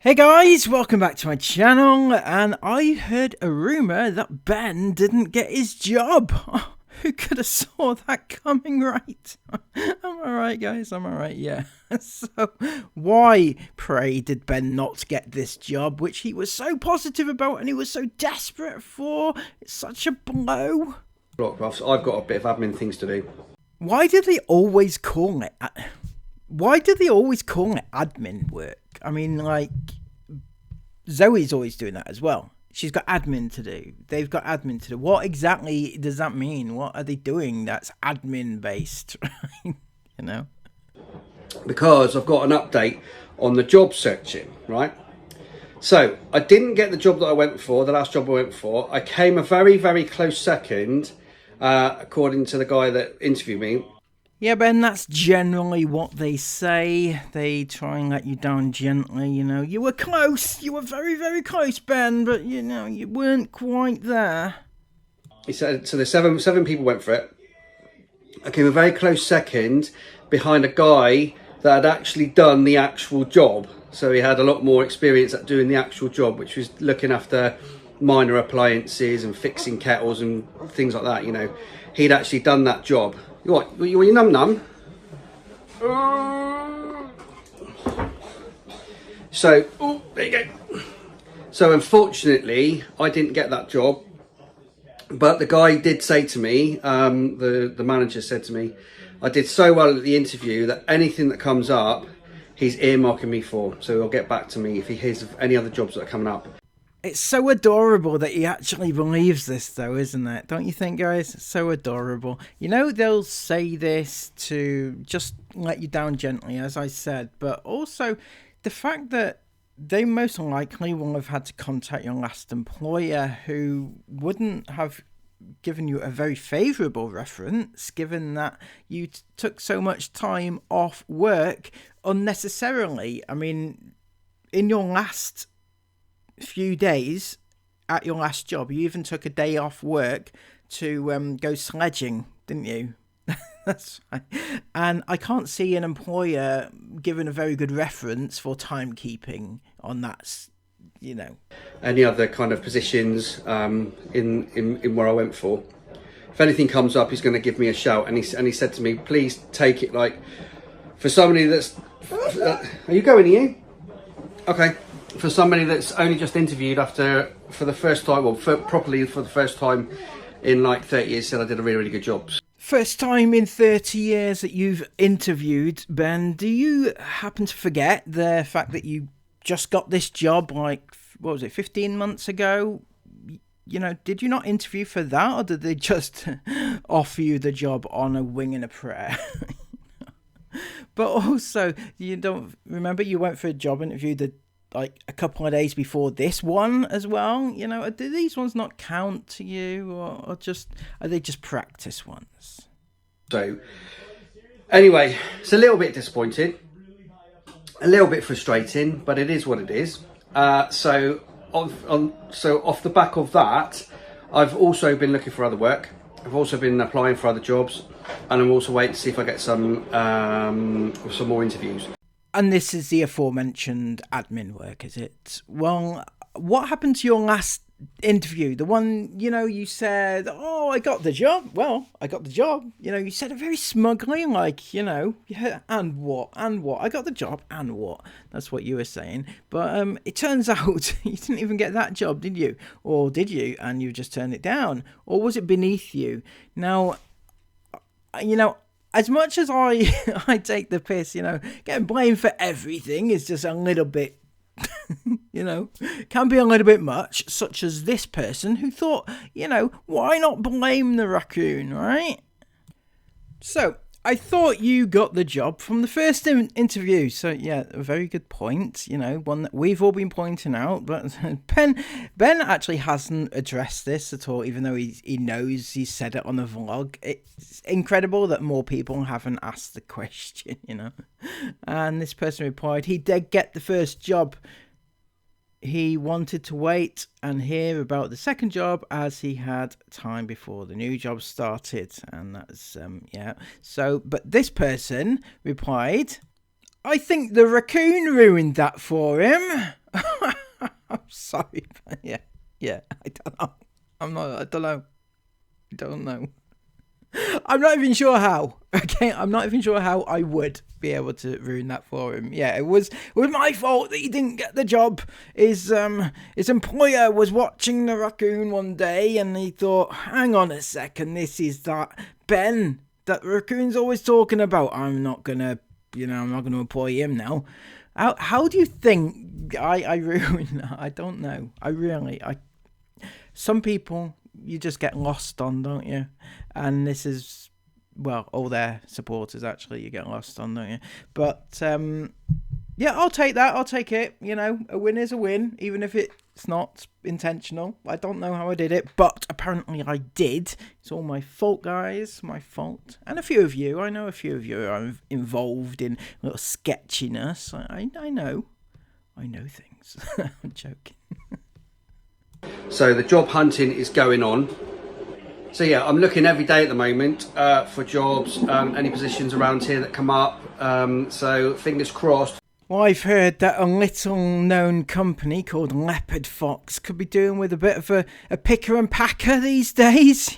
Hey guys, welcome back to my channel, and I heard a rumour that Ben didn't get his job. Oh, who could have saw that coming, right? Am I right, guys? Am I right? Yeah. So, why, pray, did Ben not get this job, which he was so positive about and he was so desperate for? It's such a blow. Look, I've got a bit of admin things to do. Why did they always call it... Why do they always call it admin work? I mean, like, Zoe's always doing that as well. She's got admin to do. They've got admin to do. What exactly does that mean? What are they doing that's admin based? You know? Because I've got an update on the job searching, right? So, I didn't get the job that I went for, the last job I went for. I came a very, very close second, according to the guy that interviewed me. Yeah, Ben, that's generally what they say. They try and let you down gently, you know. You were close. You were very, very close, Ben, but, you know, you weren't quite there. He said, so the seven people went for it. I came a very close second behind a guy that had actually done the actual job. So he had a lot more experience at doing the actual job, which was looking after minor appliances and fixing kettles and things like that, you know. He'd actually done that job. What? You num? So, there you go. So unfortunately, I didn't get that job. But the guy did say to me, the manager said to me, I did so well at the interview that anything that comes up, he's earmarking me for. So he'll get back to me if he hears of any other jobs that are coming up. It's so adorable that he actually believes this, though, isn't it? Don't you think, guys? It's so adorable. You know, they'll say this to just let you down gently, as I said, but also the fact that they most likely will have had to contact your last employer, who wouldn't have given you a very favourable reference, given that you took so much time off work unnecessarily. I mean, in your last few days at your last job, you even took a day off work to go sledging, didn't you? That's right. And I can't see an employer giving a very good reference for timekeeping on that, you know. Any other kind of positions in where I went for. If anything comes up, he's going to give me a shout. And he said to me, please take it like for somebody that's... are you going, are you? Okay. For somebody that's only just interviewed for the first time, well, properly for the first time in like 30 years, said I did a really, really good job. First time in 30 years that you've interviewed, Ben. Do you happen to forget the fact that you just got this job like, what was it, 15 months ago? You know, did you not interview for that, or did they just offer you the job on a wing and a prayer? But also, you don't remember you went for a job interview like a couple of days before this one as well? You know, do these ones not count to you, or just are they just practice ones? So anyway, it's a little bit disappointing, a little bit frustrating, but it is what it is. So off the back of that, I've also been looking for other work. I've also been applying for other jobs, and I'm also waiting to see if I get some more interviews. And this is the aforementioned admin work, is it? Well, what happened to your last interview? The one, you know, you said, oh, I got the job. Well, I got the job. You know, you said it very smugly, like, you know, yeah, and what? I got the job, and what? That's what you were saying. But it turns out you didn't even get that job, did you? Or did you, and you just turned it down? Or was it beneath you? Now, you know, as much as I take the piss, you know, getting blamed for everything is just a little bit, you know, can be a little bit much, such as this person who thought, you know, why not blame the raccoon, right? So, I thought you got the job from the first interview. So, yeah, a very good point, you know, one that we've all been pointing out. But Ben actually hasn't addressed this at all, even though he knows he said it on the vlog. It's incredible that more people haven't asked the question, you know. And this person replied, he did get the first job. He wanted to wait and hear about the second job as he had time before the new job started. And that's, yeah. So, but this person replied, I think the raccoon ruined that for him. Sorry. Yeah. I don't know. I don't know. I'm not even sure how. Okay, I'm not even sure how I would be able to ruin that for him. Yeah, it was my fault that he didn't get the job. His employer was watching the Raccoon one day, and he thought, "Hang on a second, this is that Ben that Raccoon's always talking about. I'm not gonna employ him now." How do you think I ruined that? I don't know. Some people you just get lost on, don't you? And this is, well, all their supporters actually you get lost on, don't you? But yeah, I'll take that. I'll take it. A win is a win, even if it's not intentional. I don't know how I did it, but apparently I did. It's all my fault, guys. My fault. And a few of you, I know a few of you are involved in a little sketchiness. I know things. I'm joking. So the job hunting is going on. So yeah, I'm looking every day at the moment for jobs, any positions around here that come up. So fingers crossed. Well, I've heard that a little known company called Leopard Fox could be doing with a bit of a picker and packer these days.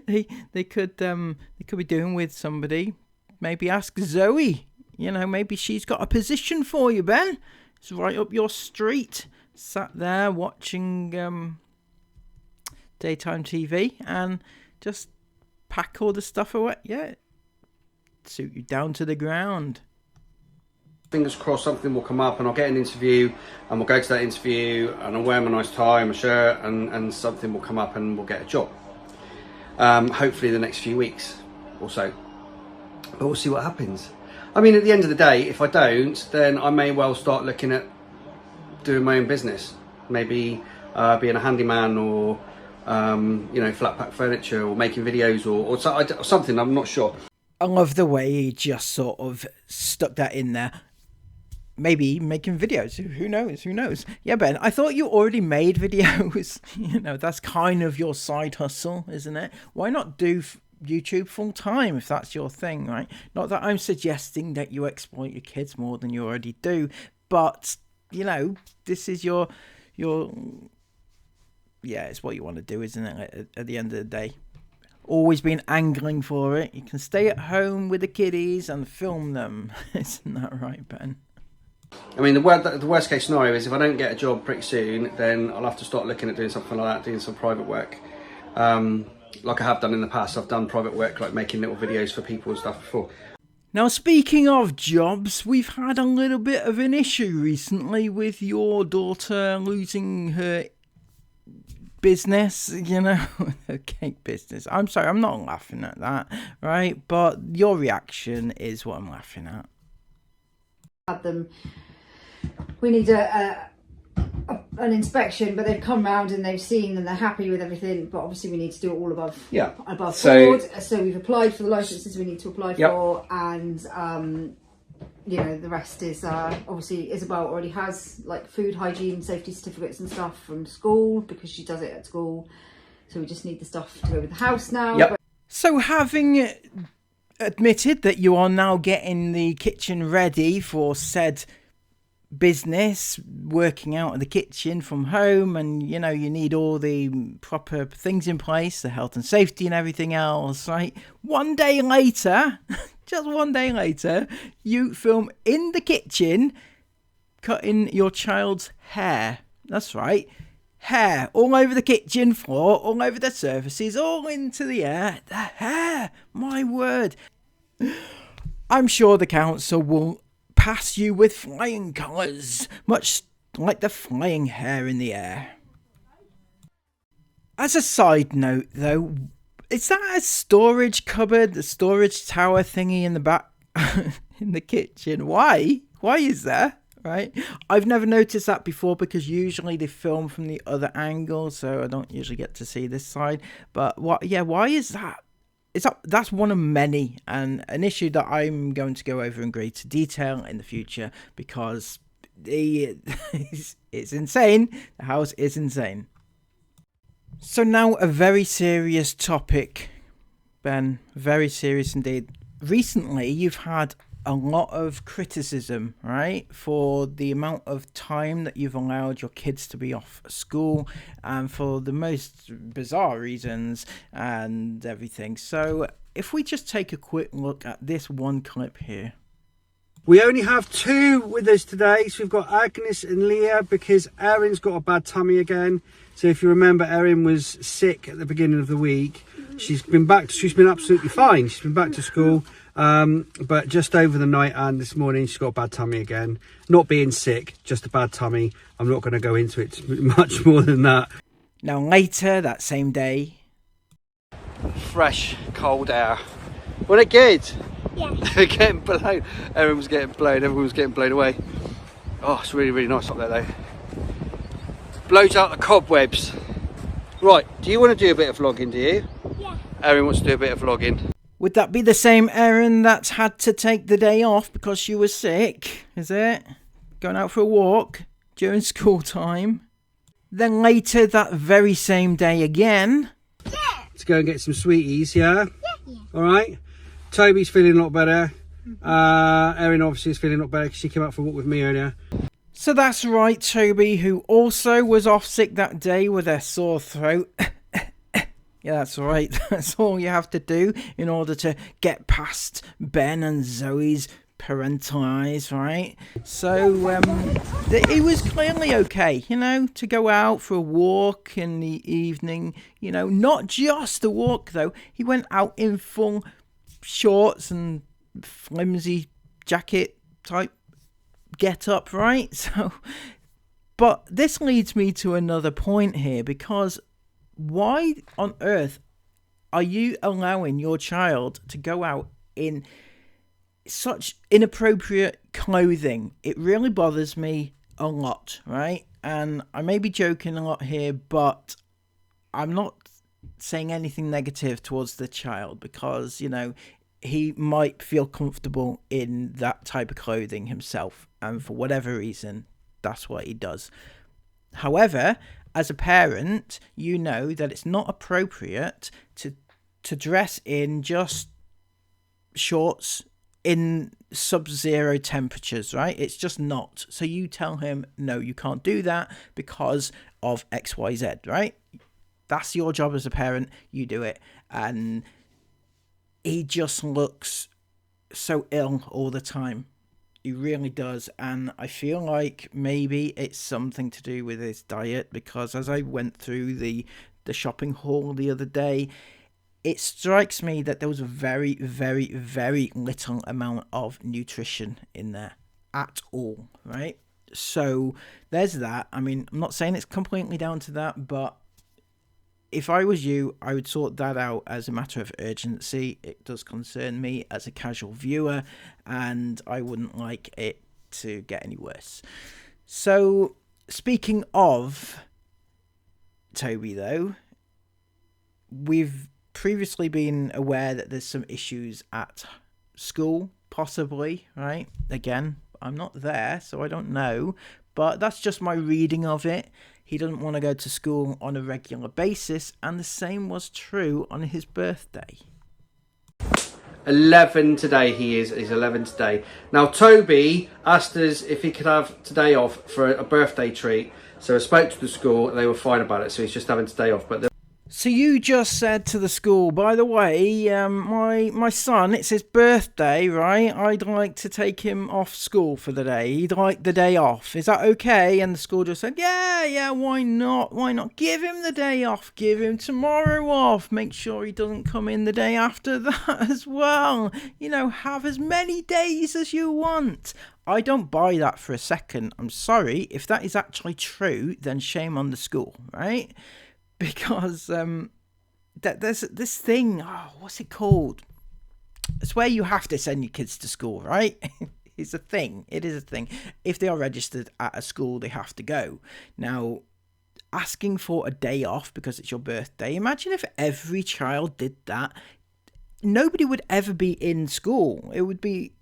They could be doing with somebody. Maybe ask Zoe. Maybe she's got a position for you, Ben. It's right up your street. Sat there watching daytime TV and just pack all the stuff away. Yeah, suit you down to the ground. Fingers crossed something will come up and I'll get an interview and we'll go to that interview and I'll wear my nice tie, my shirt, and something will come up and we'll get a job. Hopefully the next few weeks or so. But we'll see what happens. I mean, at the end of the day, if I don't, then I may well start looking at doing my own business. Maybe being a handyman or, flat pack furniture or making videos or something, I'm not sure. I love the way he just sort of stuck that in there. Maybe making videos. Who knows? Yeah, Ben, I thought you already made videos. That's kind of your side hustle, isn't it? Why not do YouTube full time if that's your thing, right? Not that I'm suggesting that you exploit your kids more than you already do, but, this is your it's what you want to do, isn't it, at the end of the day? Always been angling for it. You can stay at home with the kiddies and film them. Isn't that right, Ben? I mean, the worst case scenario is if I don't get a job pretty soon, then I'll have to start looking at doing something like that, doing some private work. Like I have done in the past. I've done private work, like making little videos for people and stuff before. Now, speaking of jobs, we've had a little bit of an issue recently with your daughter losing her business, her cake business. I'm sorry, I'm not laughing at that, right? But your reaction is what I'm laughing at. We need an inspection, but they've come round and they've seen and they're happy with everything, but obviously we need to do it all above board. So we've applied for the licenses we need to apply for, and the rest is obviously Isabel already has like food hygiene safety certificates and stuff from school because she does it at school, so we just need the stuff to go with the house now. So having admitted that you are now getting the kitchen ready for said business, working out of the kitchen from home, and you need all the proper things in place, the health and safety and everything else, right? One day later, just one day later, you film in the kitchen cutting your child's hair. That's right, hair all over the kitchen floor, all over the surfaces, all into the air. The hair, my word. I'm sure the council will pass you with flying colours, much like the flying hair in the air. As a side note, though, is that a storage cupboard, the storage tower thingy in the back in the kitchen? Why? Why is there? Right? I've never noticed that before because usually they film from the other angle, so I don't usually get to see this side. But what? Yeah, why is that? That's one of many, and an issue that I'm going to go over in greater detail in the future because it's insane. The house is insane. So now a very serious topic, Ben. Very serious indeed. Recently, you've had a lot of criticism, right, for the amount of time that you've allowed your kids to be off school, and for the most bizarre reasons and everything. So if we just take a quick look at this one clip here. We only have 2 with us today, so we've got Agnes and Leah, because Erin's got a bad tummy again. So if you remember, Erin was sick at the beginning of the week. She's been absolutely fine. She's been back to school, but just over the night and this morning, she's got a bad tummy again. Not being sick, just a bad tummy. I'm not going to go into it much more than that. Now later that same day. Fresh, cold air. Wasn't it good? Yeah. They were getting blown. Erin was getting blown. Everyone was getting blown away. Oh, it's really, really nice up there though. Blows out the cobwebs. Right, do you want to do a bit of vlogging, do you? Yeah. Erin wants to do a bit of vlogging. Would that be the same Erin that had to take the day off because she was sick? Is it? Going out for a walk during school time? Then later that very same day again. Yeah. Let's go and get some sweeties, yeah? Yeah. All right. Toby's feeling a lot better. Erin obviously is feeling a lot better because she came out for a walk with me earlier. So that's right, Toby, who also was off sick that day with a sore throat. Yeah, that's right. That's all you have to do in order to get past Ben and Zoe's parental eyes, right? So he was clearly okay, you know, to go out for a walk in the evening. You know, not just a walk, though. He went out in full shorts and flimsy jacket type get up, right? So, but this leads me to another point here, because why on earth are you allowing your child to go out in such inappropriate clothing? It really bothers me a lot, right? And I may be joking a lot here, but I'm not saying anything negative towards the child, because, you know, he might feel comfortable in that type of clothing himself, and for whatever reason, that's what he does. However, as a parent, you know that it's not appropriate to dress in just shorts in sub-zero temperatures, right? It's just not. So you tell him, no, you can't do that because of XYZ, right? That's your job as a parent. You do it. And he just looks so ill all the time. He really does. And I feel like maybe it's something to do with his diet, because as I went through the shopping haul the other day, it strikes me that there was a very, very, very little amount of nutrition in there at all, right? So there's that. I mean, I'm not saying it's completely down to that, but if I was you, I would sort that out as a matter of urgency. It does concern me as a casual viewer, and I wouldn't like it to get any worse. So, speaking of Toby, though, we've previously been aware that there's some issues at school, possibly, right? Again, I'm not there, so I don't know, but that's just my reading of it. He doesn't want to go to school on a regular basis, and the same was true on his birthday. 11 today he is. He's 11 today. Now, Toby asked us if he could have today off for a birthday treat. So I spoke to the school and they were fine about it. So he's just having today off. But so you just said to the school, by the way, my son, it's his birthday, right? I'd like to take him off school for the day. He'd like the day off. Is that okay? And the school just said, yeah, why not? Why not? Give him the day off. Give him tomorrow off. Make sure he doesn't come in the day after that as well. You know, have as many days as you want. I don't buy that for a second. I'm sorry. If that is actually true, then shame on the school, right? Because there's this thing, what's it called? It's where you have to send your kids to school, right? It's a thing. It is a thing. If they are registered at a school, they have to go. Now, asking for a day off because it's your birthday, imagine if every child did that. Nobody would ever be in school. It would be,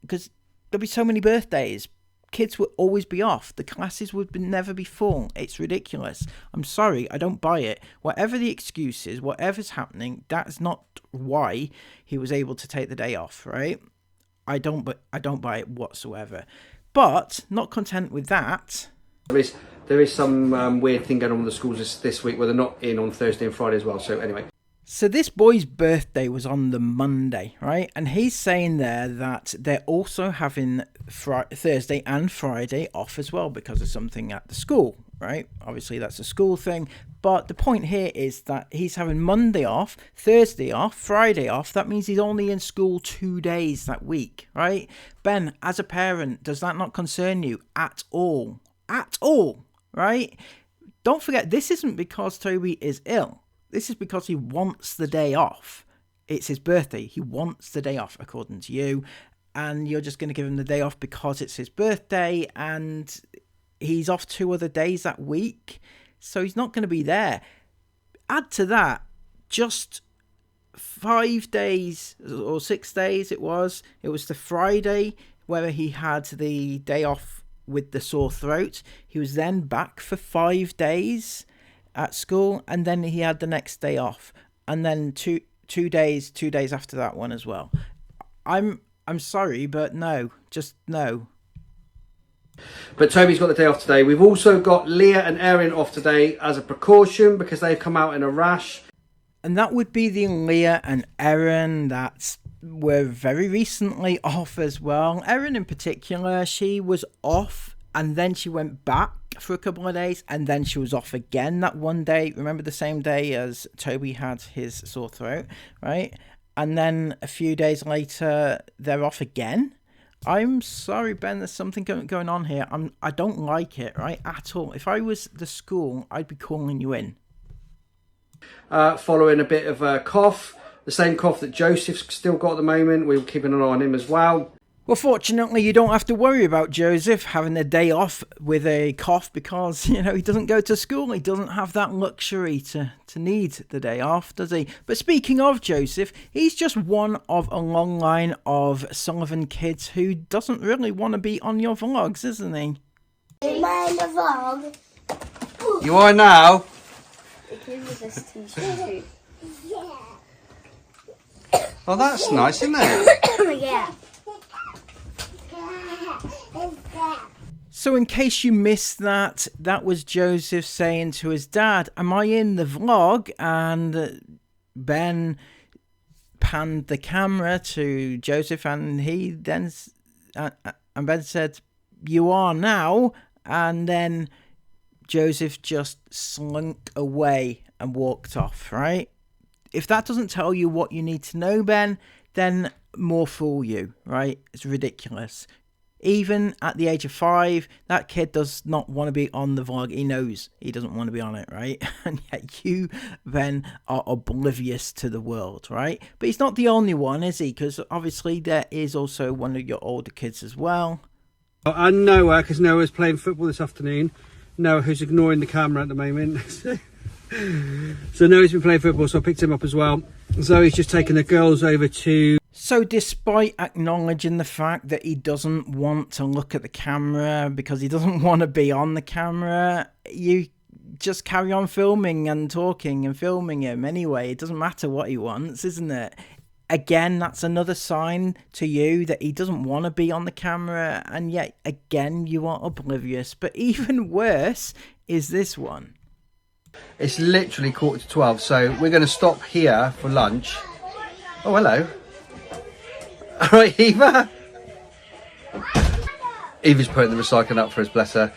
because there'd be so many birthdays. Kids would always be off. The classes would never be full. It's ridiculous. I'm sorry, I don't buy it. Whatever the excuse is, whatever's happening, that's not why he was able to take the day off, right? I don't buy it whatsoever. But not content with that, there is some weird thing going on with the schools this week where they're not in on Thursday and Friday as well. So anyway. So this boy's birthday was on the Monday, right? And he's saying there that they're also having Thursday and Friday off as well because of something at the school, right? Obviously that's a school thing. But the point here is that he's having Monday off, Thursday off, Friday off. That means he's only in school 2 days that week, right? Ben, as a parent, does that not concern you at all? At all, right? Don't forget, this isn't because Toby is ill. This is because he wants the day off. It's his birthday. He wants the day off, according to you. And you're just going to give him the day off because it's his birthday and he's off 2 other days that week. So he's not going to be there. Add to that, just 5 days or 6 days it was the Friday where he had the day off with the sore throat. He was then back for 5 days at school, and then he had the next day off, and then two days after that one as well. I'm sorry, but no, just no. But Toby's got the day off today. We've also got Leah and Erin off today as a precaution because they've come out in a rash. And that would be the Leah and Erin that were very recently off as well. Erin in particular, she was off and then she went back for a couple of days and then she was off again that one day. Remember, the same day as Toby had his sore throat, right? And then a few days later they're off again. I'm sorry, Ben, there's something going on here. I don't like it, right, at all. If I was the school, I'd be calling you in. Following a bit of a cough, the same cough that Joseph's still got at the moment. We're keeping an eye on him as well. Well, fortunately, you don't have to worry about Joseph having a day off with a cough because, he doesn't go to school. He doesn't have that luxury to need the day off, does he? But speaking of Joseph, he's just one of a long line of Sullivan kids who doesn't really want to be on your vlogs, isn't he? Am I in the vlog? You are now. Yeah. Oh, that's nice, isn't it? Yeah. So in case you missed that was Joseph saying to his dad, am I in the vlog? And Ben panned the camera to Joseph and he then, and Ben said, you are now. And then Joseph just slunk away and walked off, right? If that doesn't tell you what you need to know, Ben, then more fool you, right? It's ridiculous. Even at the age of 5, that kid does not want to be on the vlog. He knows he doesn't want to be on it, right? And yet you then are oblivious to the world, right? But he's not the only one, is he? Because obviously there is also one of your older kids as well. And Noah, because Noah's playing football this afternoon. Noah, who's ignoring the camera at the moment. So Noah's been playing football, so I picked him up as well. Zoe's just taken the girls over to... So despite acknowledging the fact that he doesn't want to look at the camera because he doesn't want to be on the camera, you just carry on filming and talking and filming him anyway. It doesn't matter what he wants, isn't it? Again, that's another sign to you that he doesn't want to be on the camera, and yet again you are oblivious. But even worse is this one. It's literally 11:45, so we're going to stop here for lunch. Oh, hello. All right, Eva. Eva's putting the recycling up for us, bless her.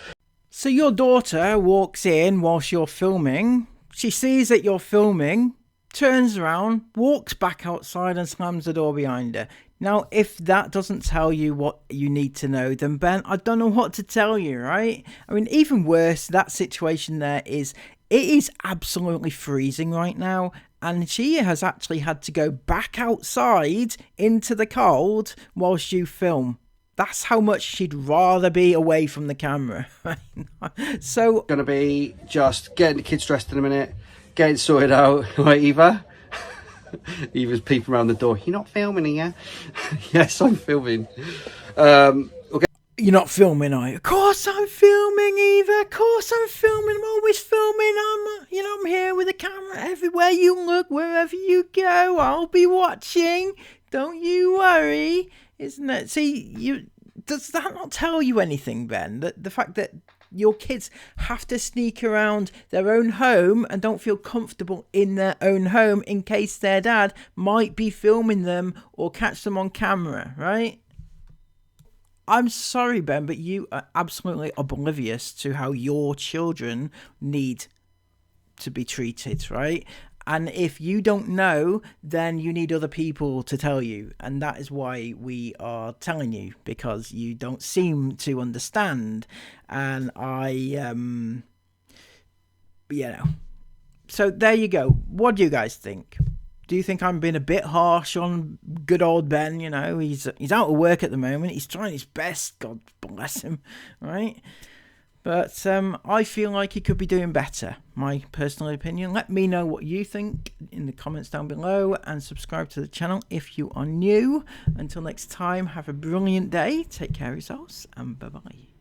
So your daughter walks in whilst you're filming. She sees that you're filming, turns around, walks back outside and slams the door behind her. Now, if that doesn't tell you what you need to know, then Ben, I don't know what to tell you, right? I mean, even worse, that situation there is, it is absolutely freezing right now. And she has actually had to go back outside into the cold whilst you film. That's how much she'd rather be away from the camera. So, going to be just getting the kids dressed in a minute, getting sorted out. Right, Eva? Eva's peeping around the door. You're not filming here? Yes, I'm filming. Okay. You're not filming, are you? Of course I'm filming, Eva. Of course I'm filming. I'm always filming. I'm here with a camera everywhere you look, wherever you go. I'll be watching. Don't you worry. isn't it? See, does that not tell you anything, Ben? That the fact that your kids have to sneak around their own home and don't feel comfortable in their own home in case their dad might be filming them or catch them on camera, right? I'm sorry, Ben, but you are absolutely oblivious to how your children need to be treated, right? And if you don't know, then you need other people to tell you. And that is why we are telling you, because you don't seem to understand. And So there you go. What do you guys think? Do you think I'm being a bit harsh on good old Ben? You know, he's out of work at the moment. He's trying his best. God bless him, right? But I feel like he could be doing better. My personal opinion. Let me know what you think in the comments down below, and subscribe to the channel if you are new. Until next time, have a brilliant day. Take care of yourselves, and bye-bye.